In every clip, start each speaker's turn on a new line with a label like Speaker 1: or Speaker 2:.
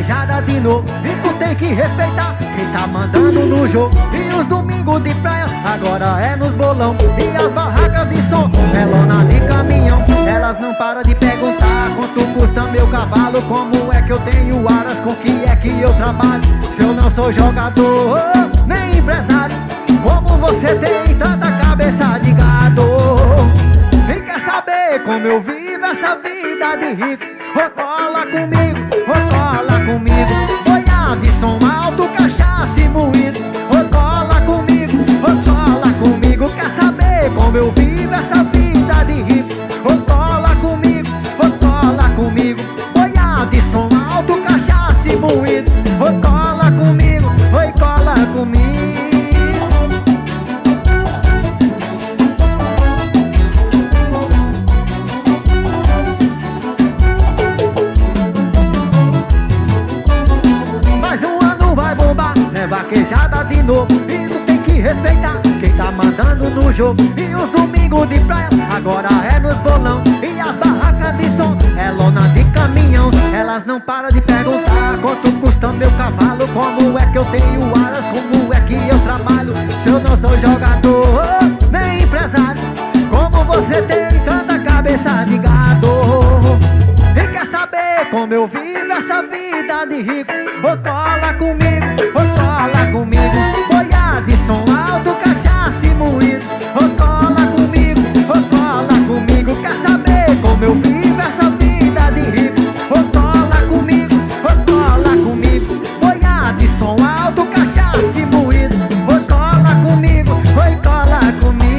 Speaker 1: vaquejada de novo, e tu tem que respeitar quem tá mandando no jogo. E os domingos de praia, agora é nos bolão. E as barracas de som, é lona de caminhão. Elas não param de perguntar quanto custa meu cavalo, como é que eu tenho aras, com que é que eu trabalho. Se eu não sou jogador, nem empresário, como você tem tanta cabeça de gado? E quer saber como eu vivo essa vida de rico? Ô, cola comigo, ô, cola comigo. Boiada de som alto, cachaça e moído. Ô, cola comigo, ô, cola comigo. Quer saber como eu vivo essa vida de rico? Ô, cola comigo, ô, cola comigo. Boiada de som alto, cachaça e moído. Ô, cola comigo, oi, cola comigo. Vaquejada de novo, e tu tem que respeitar quem tá mandando no jogo. E os domingos de praia, agora é nos bolão. E as barracas de som, é lona de caminhão. Elas não param de perguntar quanto custa meu cavalo, como é que eu tenho aras, como é que eu trabalho. Se eu não sou jogador, nem empresário, como você tem tanta cabeça de gado? E quer saber como eu vivo essa vida de rico? Ô, cola comigo, ô, cola comigo. Boiada de som alto, cachaça e moído. Ô, cola comigo, ô, cola comigo. Quer saber como eu vivo essa vida de rico? Ô, cola comigo, ô, cola comigo. Boiada de som alto, cachaça e moído. Ô, cola comigo, oi, cola comigo.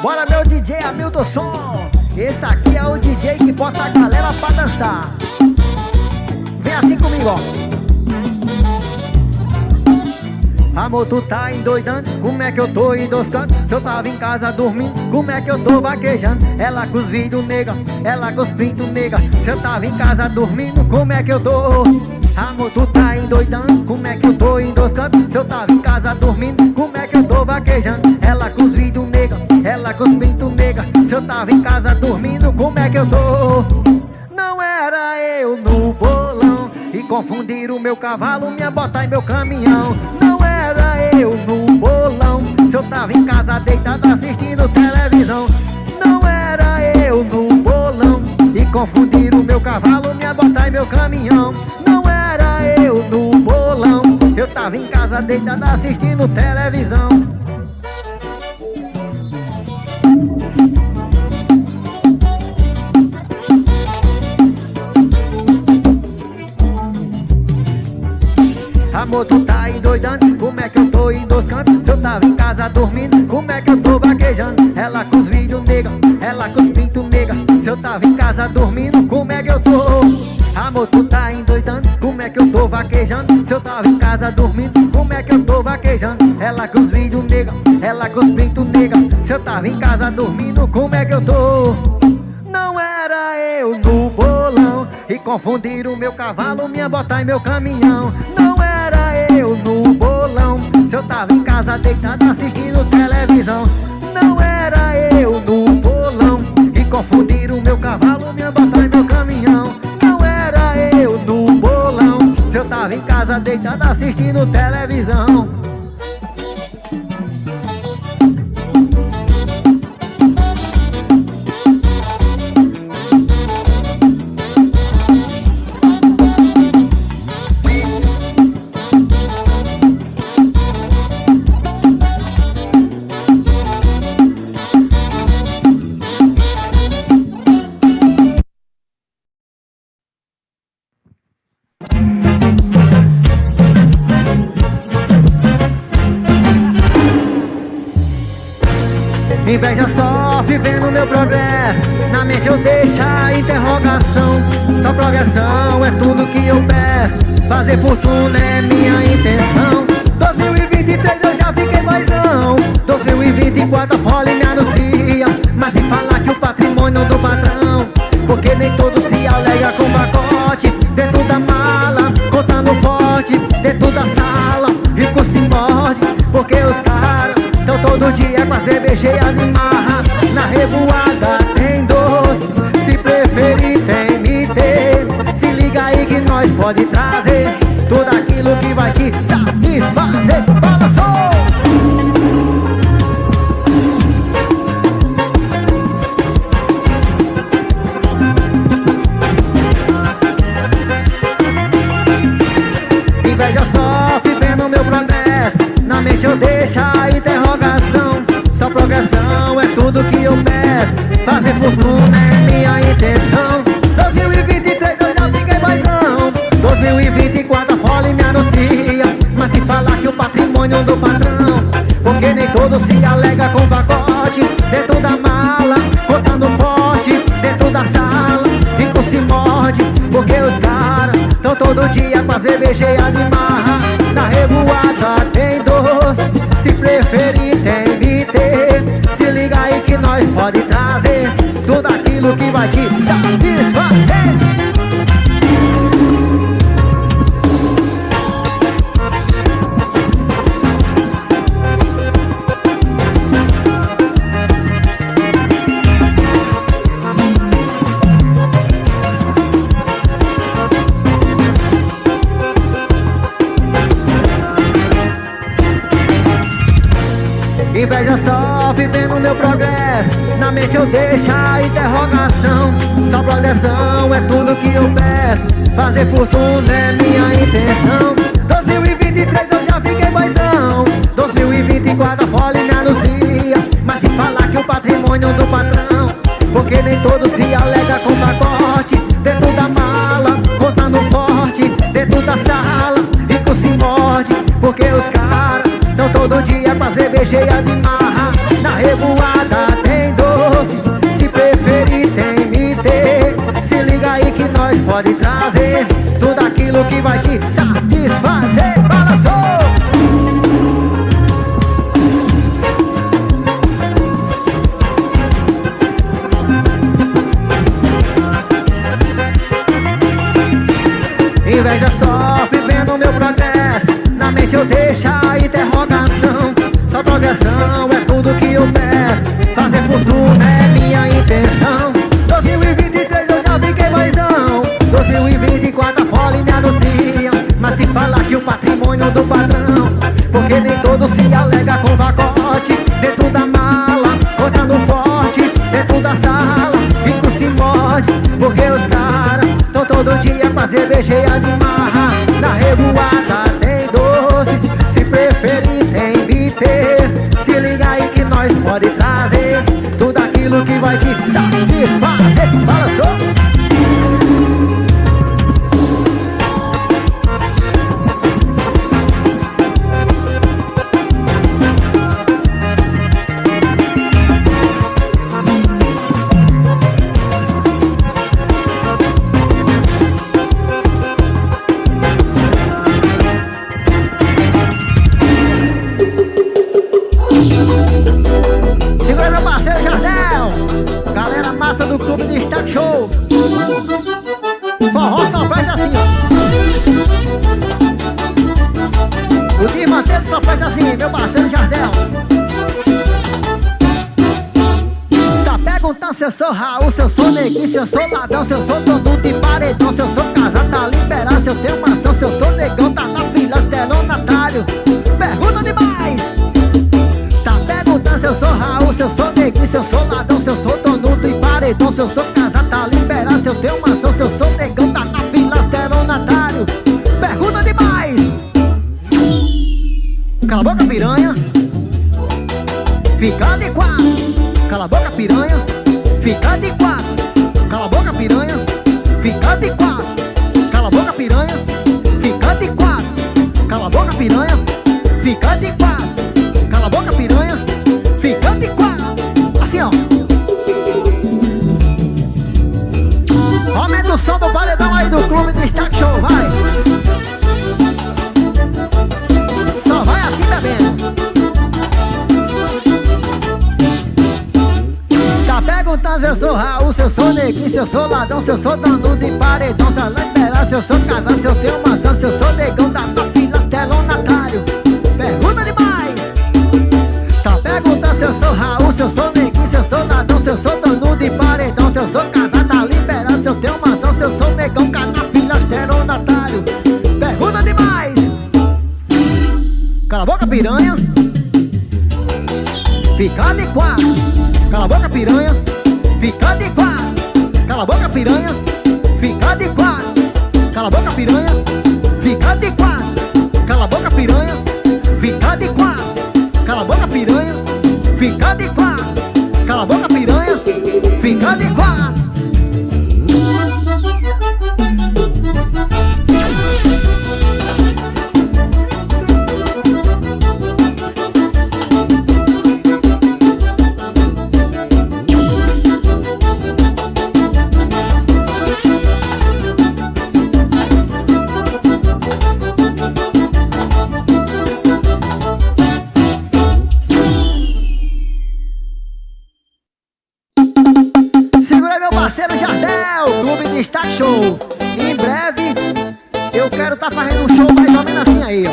Speaker 1: Bora, meu DJ Hamilton Som. Esse aqui é o DJ que bota a galera pra dançar. Vem assim comigo, ó. Amor, tu tá endoidando, como é que eu tô endoscando? Se eu tava em casa dormindo, como é que eu tô vaquejando? Ela com os vídeos nega, ela com os pintos nega. Se eu tava em casa dormindo, como é que eu tô? Amor, tu tá endoidando, como é que eu tô endoscando? Se eu tava em casa dormindo, como é que eu tô vaquejando? Ela com os vídeos nega, ela com os pintos nega. Se eu tava em casa dormindo, como é que eu tô? Não era eu no bolão, e confundiram o meu cavalo, minha bota e meu caminhão. Não era eu no bolão, se eu tava em casa deitado assistindo televisão. Não era eu no bolão, e confundiram o meu cavalo, minha bota e meu caminhão. Não era eu no bolão, eu tava em casa deitado assistindo televisão. Amor, tu tá endoidando, como é que eu tô endoscando? Se eu tava em casa dormindo, como é que eu tô vaquejando? Ela com os vídeos nega, ela com os pintos nega. Se eu tava em casa dormindo, como é que eu tô? Amor, tu tá endoidando, como é que eu tô vaquejando? Se eu tava em casa dormindo, como é que eu tô vaquejando? Ela com os vídeos nega, ela com os pintos nega. Se eu tava em casa dormindo, como é que eu tô? Não era eu no bolão, e confundiram o meu cavalo, minha bota e meu caminhão. Não era eu no bolão, se eu tava em casa deitado assistindo televisão. Não era eu no bolão, e confundiram o meu cavalo, minha bota e meu caminhão. Não era eu no bolão, se eu tava em casa deitado assistindo televisão. Inveja só vivendo meu progresso, na mente eu deixo a interrogação. Só progressão é tudo que eu peço, fazer fortuna é minha intenção. Tô 2023 eu já fiquei paizão. 2024 a Fole me anuncia, mas se falar que o patrimônio do patrão, porque nem todo se alega com pacote dentro da mala, contando forte dentro da sala. Rico se morde, porque os caras tão todo dia com as bebês cheias de marra. Na revoada tem doce, se preferir tem MT. Se liga aí que nós pode trazer tudo aquilo que vai te satisfazer. Fala só! Inveja sofre vendo meu progresso, na mente eu deixo a interrogação. Só progressão é tudo que eu peço, fazer fortuna é minha intenção. 2023 eu já fiquei paizão. 2024 a Fole me anuncia, mas se falar que o patrimônio do patrão, porque nem todo se alega com pacote dentro da mala, contando forte dentro da sala. Rico se morde, porque os caras tão todo dia com as bebês cheias de marra. Na revoada tem doce, se preferir tem MT. Se liga aí que nós pode trazer tudo aquilo que vai te satisfazer. Inveja sofre vendo meu progresso, na mente eu deixo a interrogação. Só progressão é tudo que eu peço, fazer fortuna é minha intenção. 2023 eu já fiquei paizão. 2024 a Fole me anuncia, mas se falar que o patrimônio do patrão, porque nem todo se alega com pacote dentro da mala, contando forte dentro da sala. Rico se morde, porque os caras tão todo dia com as bebês cheias de marra. Na revoada tem doce, se preferir tem MT. Se liga aí que nós pode trazer tudo aquilo que vai te satisfazer. Fala só! Inveja sofre vendo meu progresso, na mente eu deixo a interrogação. Só progressão é tudo que eu peço, fazer fortuna é minha intenção. 2023 eu já fiquei paizão. 2024 a Fole me anuncia, mas se falar que o patrimônio do patrão, porque nem todo se alega com pacote dentro da mala, contando forte dentro da sala. Rico se morde, porque os caras tão todo dia com as bebês cheias de marra. Na revoada tem doce, se preferir tem MT. Se liga aí que nós pode trazer tudo aquilo que vai te satisfazer. Fala só! Segura meu parceiro Jardel, galera massa do Clube Destaque Show. Forró só faz assim, ó. O Desmantelo só faz assim, meu parceiro Jardel. Tá perguntando se eu sou Raul, se eu sou neguinho, se eu sou ladrão, se eu sou dono de paredão, se eu sou casado, tá liberado, se eu tenho mansão, se eu tô negão, tá na fila, estelionatário. Pergunta demais. Tá perguntando se eu sou Raul, se eu sou neguinho, se eu sou ladrão, se eu sou dono de paredão, se eu sou casado, tá liberado, se eu tenho mansão, se eu sou negão, tá na fila, estelionatário. Pergunta demais. Cala a boca, piranha. Fica de quatro. Cala a boca, piranha. Fica de quatro. Cala a boca, piranha. Fica de quatro. Cala a boca, piranha. Fica de quatro. Cala a boca, piranha. Fica de quatro. Cala a boca, piranha. Fica de quatro. Assim, ó. Aumenta o som do paredão aí do Clube Destaque Show, vai. Só vai assim, bebê. Tá perguntando se eu sou Raul, se eu sou neguinho, se eu sou ladrão, se eu sou dono de paredão, se eu liberar, se eu sou casado, se eu tenho mansão, se eu sou negão da tua filha, estelionatário. Pergunta demais. Tá perguntando se eu sou Raul, se eu sou neguinho, se eu sou ladrão, se eu sou dono de paredão, se eu sou casado, tá liberado, se eu tenho mansão, se eu sou negão da filha, estelionatário. Pergunta demais. Cala a boca, piranha. Fica de quatro. Cala a boca, piranha. Fica de quatro. Cala a boca, piranha. Fica de quatro. Cala a boca, piranha. Fica de quatro. Cala a boca, piranha. Fica de quatro. Cala a boca, piranha. Fica de quatro. Cala a boca, piranha. Fica de quatro. Parceiro Jardel, Clube de Destaque Show. Em breve eu quero tá fazendo um show mais ou menos assim aí, ó.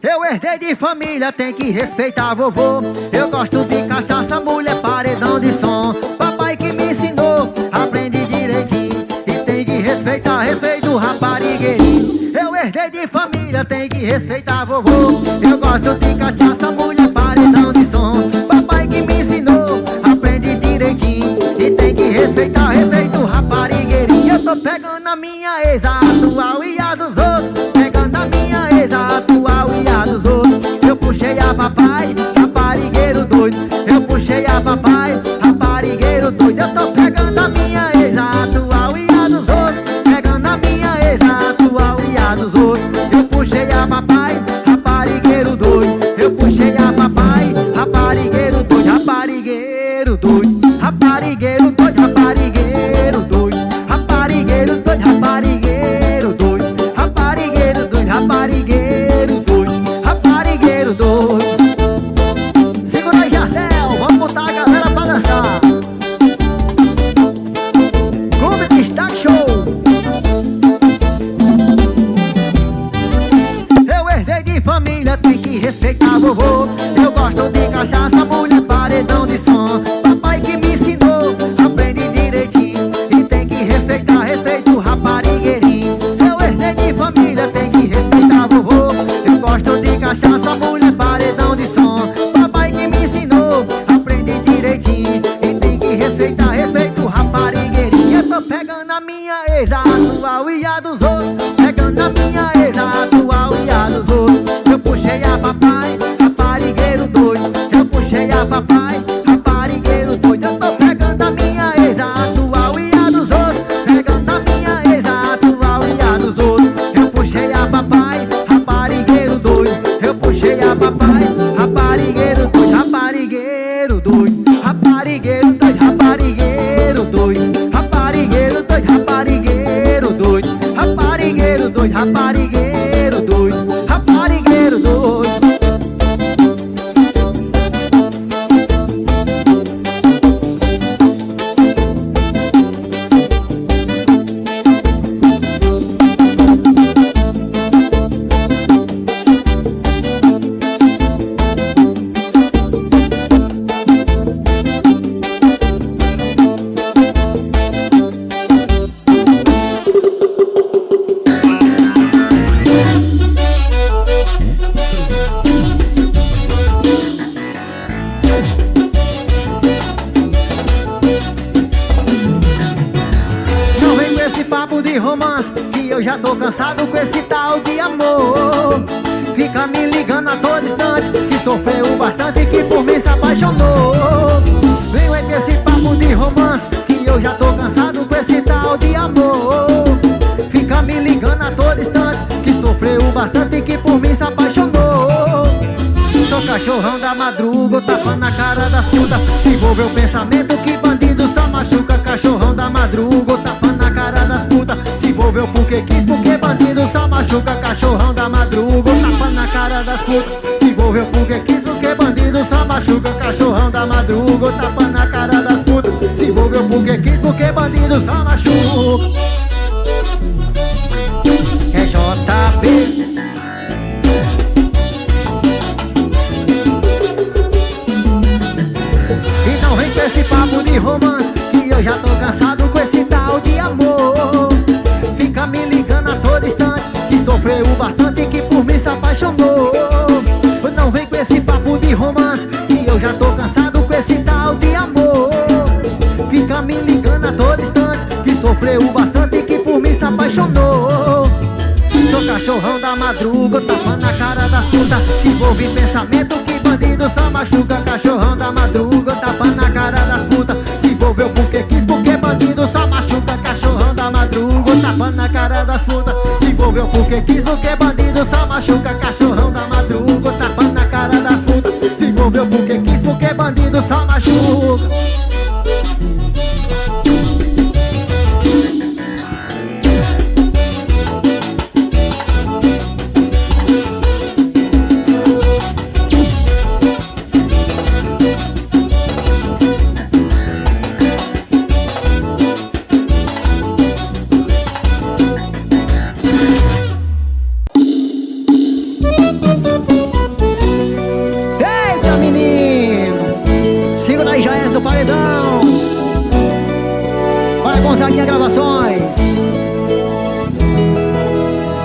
Speaker 1: Eu herdei de família, tem que respeitar vovô. Eu gosto de cachaça, mulher, paredão de som. Papai que me ensinou, aprendi direitinho. E tem que respeitar, respeito o raparigueirinho. Eu herdei de família, tem que respeitar vovô. Eu gosto de cachaça, mulher, paredão de som. Papai que me ensinou, aprendi direitinho. E tem que respeitar, respeito o raparigueirinho. Eu tô pegando a minha ex atual e a dos outros. Pegando a minha ex atual e a dos outros. Eu puxei a papai, raparigueiro doido. Eu puxei a papai, raparigueiro doido. Eu tô pegando a minha ex atual e a dos outros. Pegando a minha ex atual e a dos outros. Eu puxei a papai, raparigueiro doido. Eu puxei a papai, raparigueiro doido. Raparigueiro doido. Raparigueiro doido. Raparigueiro doido. Raparigueiro doido. Raparigueiro doido. Raparigueiro doido. Raparigueiro doido. Raparigueiro doido. Segura aí, Jardel, vamos botar a galera pra dançar. Clube de Destaque Show. Eu herdei de família, tem que respeitar vovô. Eu gosto de cachaça, mulher, paredão de som. Papai que me ensinou, aprendi direitinho. E tem que respeitar, respeito o raparigueirinho. Eu herdei de família, tem que respeitar vovô. Eu gosto de cachaça, mulher, paredão de som. Papai que me ensinou, aprendi direitinho. E tem que respeitar, respeito o raparigueirinho. Eu tô pegando a minha ex atual e a dos outros. Pegando a minha ex atual e a dos outros. Eu puxei a papai, raparigueiro doido. Eu puxei a papai, raparigueiro doido. Eu tô pegando a minha ex atual e a dos outros. Pegando a minha ex atual e a dos outros. Eu puxei a papai, raparigueiro doido. Eu puxei a papai, raparigueiro doido. Raparigueiro doido. Raparigueiro doido. Raparigueiro doido. Raparigueiro doido. Raparigueiro doido. Raparigueiro doido. Raparigueiro doido. Raparigueiro doido. Romance, que eu já tô cansado com esse tal de amor. Fica me ligando a todo instante, que sofreu bastante, que por mim se apaixonou. Venho aí com esse papo de romance, que eu já tô cansado com esse tal de amor. Fica me ligando a todo instante, que sofreu bastante, que por mim se apaixonou. Sou cachorrão da madruga, tapa na cara das putas. Se envolveu o pensamento que bandido só machuca. Cachorrão da madruga, tapa na cara das putas. Se envolveu porque quis, porque bandido só machuca. Cachorrão da madruga, tapa na cara das putas. envolveu porque quis, porque bandido só machuca. Cachorrão da madruga, tapa na cara das putas. Se envolveu porque quis, porque bandido só machuca. É JB. E não vem com esse papo de romance, que eu já tô cansado com esse tal de amor. Fica me ligando a todo instante, que sofreu bastante e que por mim se apaixonou. Não vem com esse papo de romance, que eu já tô cansado com esse tal de amor. Fica me ligando a todo instante, que sofreu bastante e que por mim se apaixonou. Sou cachorrão da madruga, tapando na cara das putas. Se envolve em pensamento que bandido só machuca. Cachorrão da madruga, tapando na cara das putas. Se envolveu porque quis, porque bandido só machuca. Cachorrão da madruga, tapando na cara das putas. Se envolveu porque quis, porque bandido só machuca. Cachorrão da madruga, tapando na cara das putas. Se envolveu porque quis, porque bandido só machuca.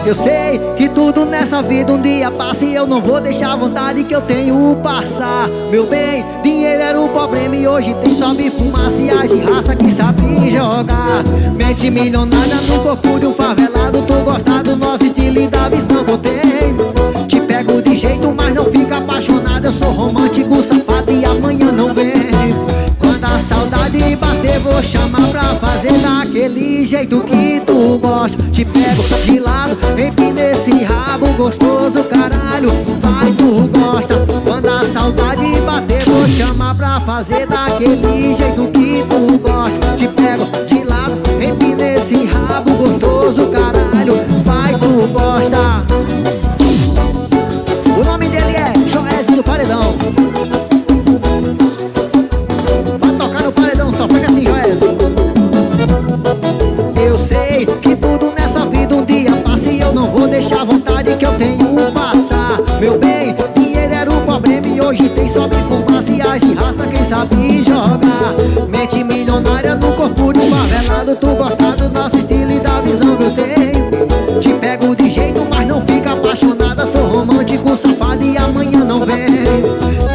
Speaker 1: Eu sei que tudo nessa vida um dia passa e eu não vou deixar a vontade que eu tenho passar. Meu bem, dinheiro era o problema e hoje tem só me fumaça e as de raça que sabe jogar. Mente milionária no corpo de um favelado. Tu gosta do nosso estilo e da visão que eu tenho. Te pego de jeito, mas não fica apaixonado. Eu sou romântico, safado e amanhã não vem. Quando a saudade bater, vou chamar pra fazer daquele jeito que tu gosta. Te pego de lado, empina esse rabo gostoso, caralho, vai, tu gosta. Quando a saudade bater, vou chamar pra fazer daquele jeito que tu gosta. Te pego de lado, empina esse rabo gostoso, caralho, vai, tu gosta. O nome dele é Joézio do Paredão. Vai tocar no paredão, só pega assim, Joézio. Eu sei que tudo nessa vida um dia passa e eu não vou deixar a vontade que eu tenho passar. Meu bem, dinheiro era o problema e hoje tem só bem fumaça e as de raça quem sabe jogar. Mente milionária no corpo de um favelado. Tu gosta do nosso estilo e da visão que eu tenho. Te pego de jeito, mas não fica apaixonada. Sou romântico, safado e amanhã não vem.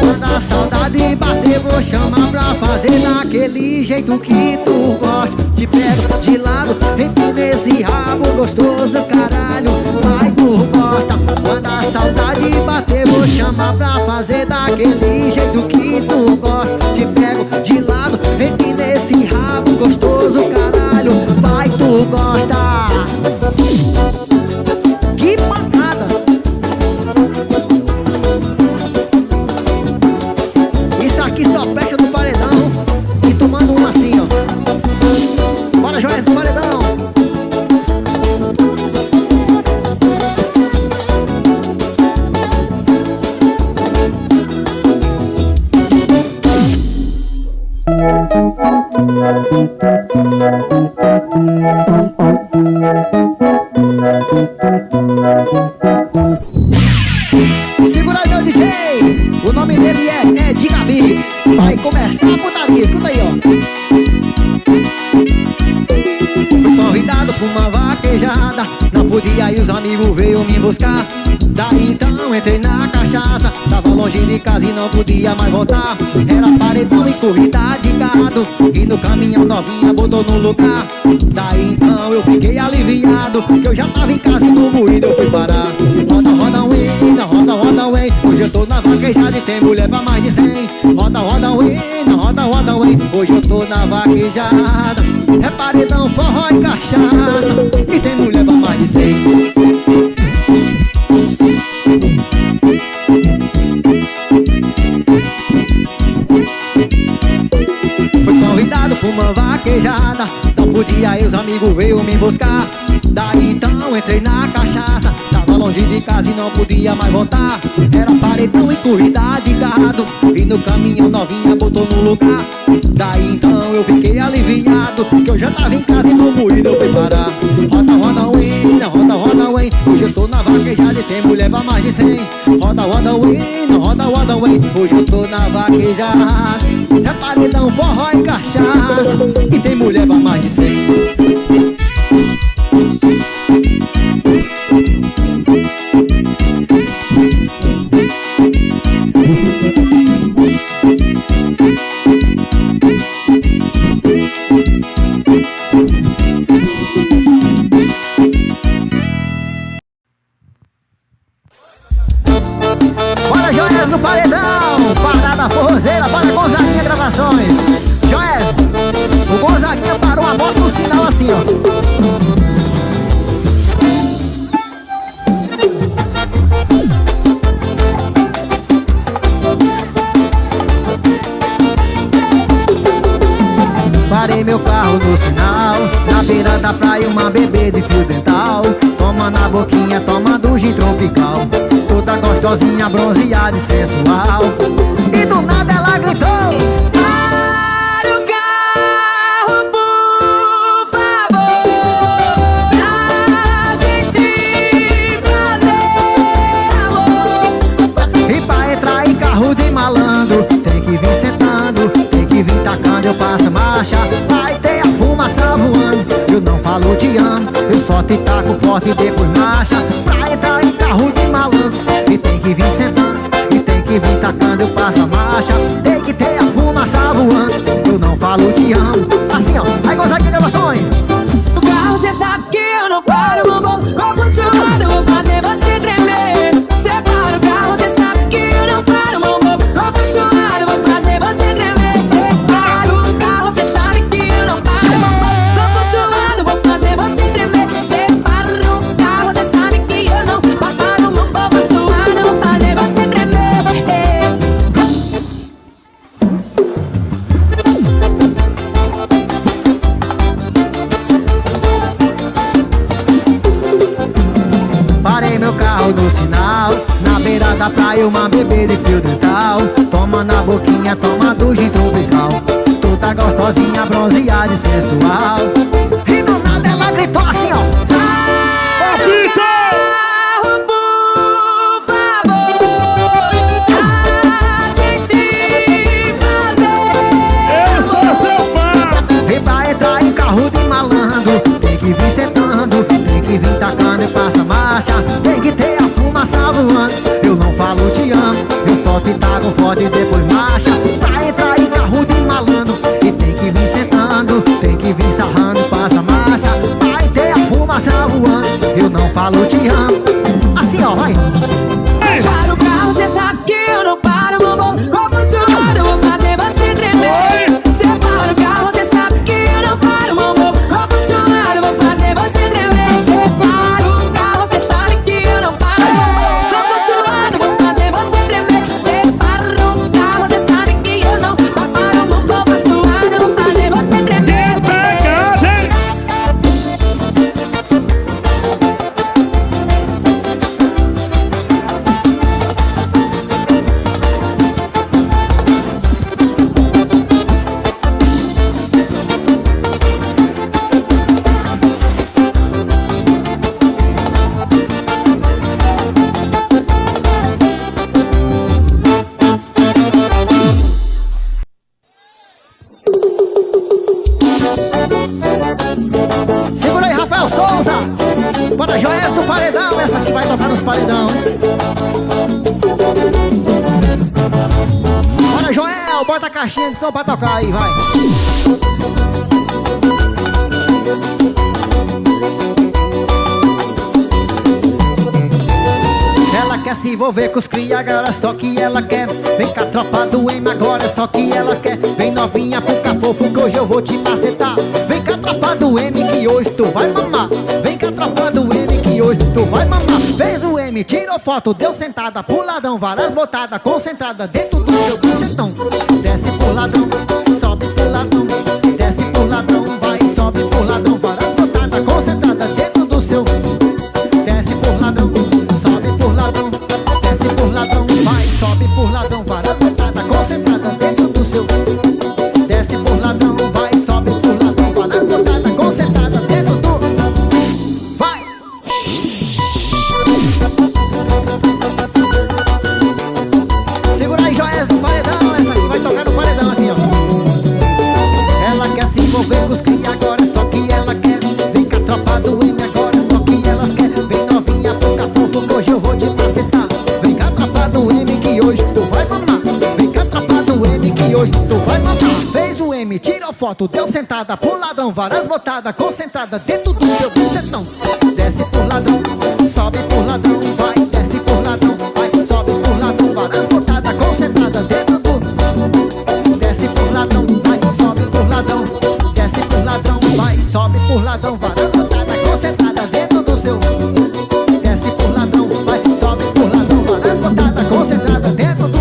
Speaker 1: Quando a saudade bater, vou chamar pra fazer daquele jeito que tu gosta. Te pego de lado, empina esse rabo gostoso, caralho, vai, tu gosta. Quando a saudade bater, vou chamar pra fazer daquele jeito que tu gosta. Te pego de lado, empina esse rabo gostoso, caralho, vai, tu gosta. Que pancada! Isso aqui só peca no paredão e tomando um assim, ó. Bora, Joézio do Paredão. Segura aí, meu DJ. O nome dele é Ed Gabix. Vai começar a putaria, escuta aí, ó. Fui convidado pra uma vaquejada, não podia ir, os amigos veio me buscar. Daí então entrei na cachaça, tava longe de casa e não podia mais voltar. Era paredão e corrida de gado, e no caminhão novinha botou no lugar. Daí então eu fiquei aliviado, que eu já tava em casa e no moído eu fui parar. Roda, roda, uina, roda, roda, ué. Hoje eu tô na vaquejada e tem mulher pra mais de 100. Roda, roda, uina, roda, roda, ué. Hoje eu tô na vaquejada, é paredão, forró e cachaça, e tem mulher pra mais de 100. Fui convidado pra uma vaquejada, não podia ir, os amigos veio me buscar. Daí então entrei na cachaça, tava Tava longe de casa e não podia mais voltar. Era paredão e corrida de gado, e no caminhão novinha botou no lugar. Daí então eu fiquei aliviado, que eu já tava em casa e no moído eu fui parar. Roda, roda, ué, roda, roda, ué. Hoje eu tô na vaquejada e tem mulher pra mais de 100. Roda, roda, ué, roda, roda, ué. Hoje eu tô na vaquejada, é paredão, forró e cachaça, e tem mulher pra mais de 100. Bora, Joés no paredão, parada forrozeira, bora Gonzaguinha Gravações. Joés, o Gonzaguinha parou a moto no sinal assim, ó. Parei meu carro no sinal, na beira da praia uma bebê de fio dental. Toma na boquinha, toma do gin tropical, toda gostosinha, bronzeada e sensual. E do nada ela gritou:
Speaker 2: para o carro, por favor, pra gente fazer amor.
Speaker 1: E pra entrar em carro de malandro, tem que vir sentando, tem que vir tacando, eu passo marcha. Vai ter a fumaça voando, eu não falo te amo, eu só te taco forte e depois marcha. Pra entrar em carro de malandro, e tem que vir sentando, e tem que vir tacando, eu passo a marcha. Tem que ter a fumaça voando, eu não falo te amo. Assim ó, aí Gonzaguinha Gravações.
Speaker 2: O carro cê sabe que eu não paro, bombom, corpo suado, eu vou fazer você tremer. Cê para o carro, cê sabe que eu não paro, bombom, corpo suado, eu vou fazer você tremer. Cê para o carro, cê sabe que eu não paro, bombom, corpo suado, eu vou fazer você tremer. Cê para o carro, cê sabe que eu não paro, bombom, corpo suado, eu vou fazer você tremer.
Speaker 1: Parei meu carro no sinal, na beira da praia uma bebê de fio dental. Toma na boquinha, toma do gin tropical, toda gostosinha, bronzeada e sensual. E do nada ela gritou assim ó:
Speaker 2: Carro, por favor, pra gente fazer.
Speaker 3: Eu sou seu pai.
Speaker 1: e pra entrar em carro de malandro, tem que vir sentando, tem que vir tacando e passa marcha. Tem que ter a fumaça voando, eu não falo te amo, eu só te taco forte e depois marcha. Pra entrar em carro de malandro, e tem que vir sentando, tem que vir sarrando, passa marcha. Vai ter a fumaça voando, eu não falo te amo. Assim ó, vai.
Speaker 2: Para o carro, cê sabe que eu não paro, bombom, corpo suado, eu vou fazer você tremer. Cê para o carro, cê sabe que eu não paro, bombom, corpo suado, eu vou fazer você tremer. Cê para o carro, cê sabe que eu não paro, bombom, corpo suado, eu vou fazer você tremer. Cê para o carro, cê sabe que eu não paro, bombom, corpo suado, eu vou fazer você tremer.
Speaker 1: Segura aí, Rafael Souza. Bora, Joés do paredão, essa que vai tocar nos paredão. Bora, Joel, bota a caixinha de som pra tocar aí, vai. Ela quer se envolver com os cria, agora só que ela quer. Vem cá, tropa do M, agora é só que ela quer. Vem novinha pro cafofo que hoje eu vou te macetar. Vem cá, tropa do M, que hoje tu vai mamar. Vem cá, tropa do M, que hoje tu vai mamar. Fez o M, tirou foto, deu sentada, puladão, várias botadas, concentrada dentro do seu bucetão. Desce pro ladrão, sobe pro ladrão, desce pro ladrão, vai, sobe pro ladrão, várias botadas, concentrada dentro do seu. Desce pro ladrão, ele tirou foto, deu sentada pro ladrão, várias botadas concentrada dentro do seu bucetão. Desce por ladrão, sobe por ladrão, vai, desce por ladrão, vai, sobe por ladrão, várias botadas concentrada dentro do. Desce por ladrão, vai, sobe por ladrão, desce por ladrão, vai, sobe por ladrão, várias botadas concentrada dentro do seu. Desce por ladrão, vai, sobe por ladrão, várias botadas concentrada dentro do.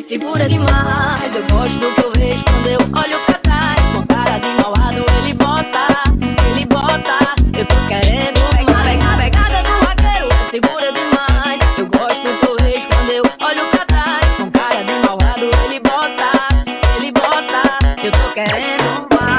Speaker 2: Segura demais, eu gosto do que eu vejo quando eu olho pra trás. Com cara de malvado ele bota, eu tô querendo mais. A pegada do vaqueiro é segura demais, eu gosto do que eu vejo quando eu olho pra trás. Com cara de malvado ele bota, eu tô querendo mais.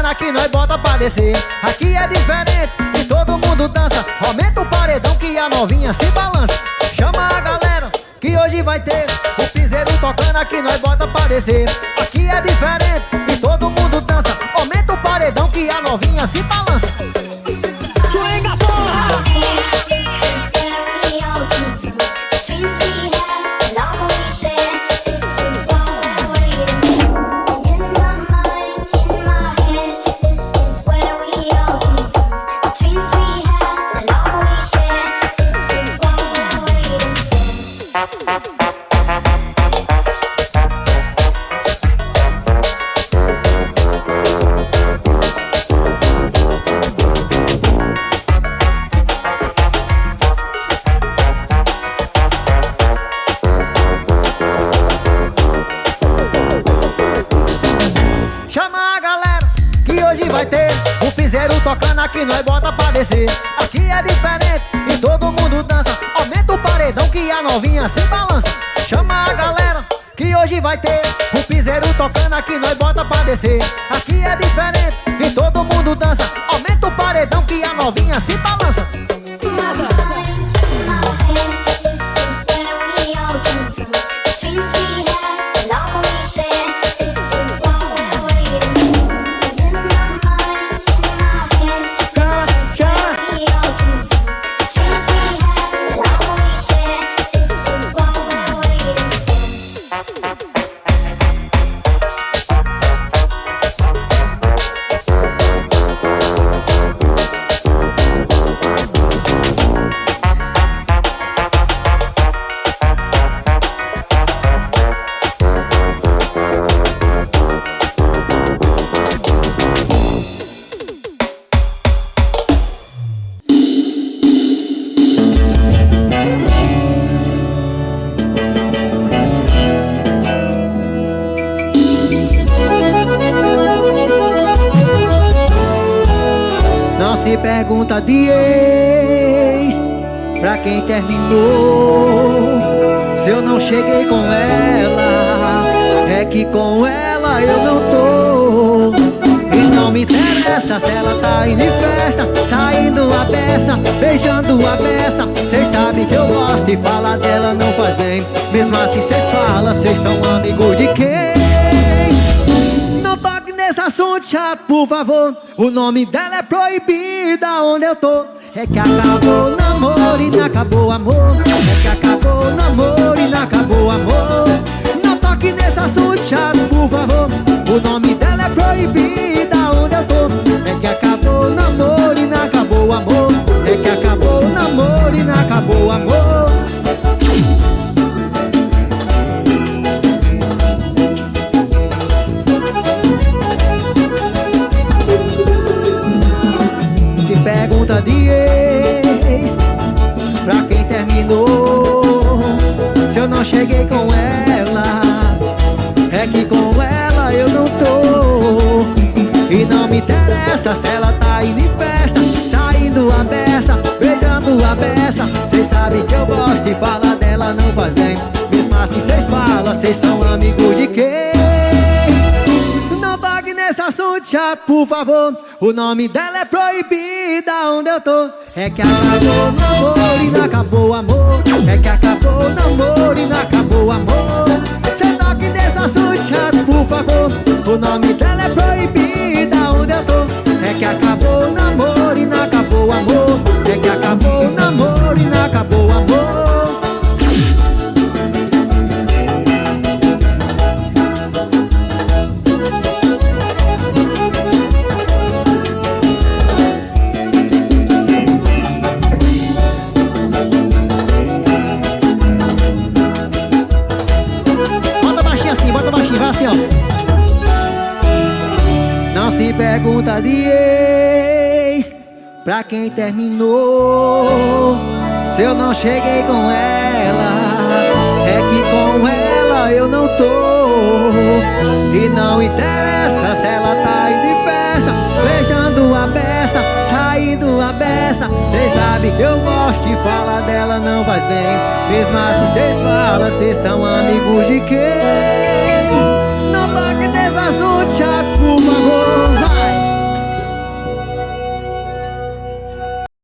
Speaker 1: Aqui nós bota pra descer, aqui é diferente e todo mundo dança. Aumenta o paredão que a novinha se balança. Chama a galera que hoje vai ter o piseiro tocando, aqui nós bota pra descer. Aqui é diferente e todo mundo dança. Aumenta o paredão que a novinha se balança.
Speaker 2: Swinga, porra!
Speaker 1: Tocando aqui nós bota pra descer, aqui é diferente e todo mundo dança. Aumenta o paredão que a novinha se balança. Chama a galera que hoje vai ter o piseiro tocando, aqui nós bota pra descer. Aqui é diferente e todo mundo dança. Aumenta o paredão que a novinha se balança. se pergunta de ex, pra quem terminou. Se eu não cheguei com ela, é que com ela eu não tô. E não me interessa se ela tá indo em festa, saindo a beça, beijando a beça. Cês sabem que eu gosto e falar dela não faz bem. Mesmo assim cês falam, cês são amigos de quem? Não toque nesse assunto chato, por favor. O nome dela é proibido onde eu tô. É que acabou o namoro e não acabou o amor. É que acabou o namoro e não acabou o amor. Não toque nesse assunto chato, por favor. O nome dela é proibido onde eu tô. É que acabou o namoro e não acabou o amor. É que acabou o namoro e não acabou o amor. Se pergunta de ex, pra quem terminou. Se eu não cheguei com ela, é que com ela eu não tô. E não me interessa se ela tá indo em festa, saindo a beça, beijando a beça. Cês sabem que eu gosto e falar dela não faz bem. Mesmo assim cês falam, cês são amigos de quem? Não toque nesse assunto chato, por favor. O nome dela é proibido onde eu tô. É que acabou o namoro e não acabou o amor. É que acabou o namoro e não acabou o amor. Cê toque nesse assunto chato, por favor. O nome dela é proibido onde eu tô. É que acabou o namoro e não acabou o amor. É que acabou o namoro e não acabou o amor. Bota baixinho assim, vai assim, ó. Não se pergunta de ex, pra quem terminou. Se eu não cheguei com ela, é que com ela eu não tô. E não interessa se ela tá indo em festa, beijando a beça, saindo a beça. Cês sabem que eu gosto e falar dela não faz bem. Mesmo assim cês falam, cês são amigos de quem?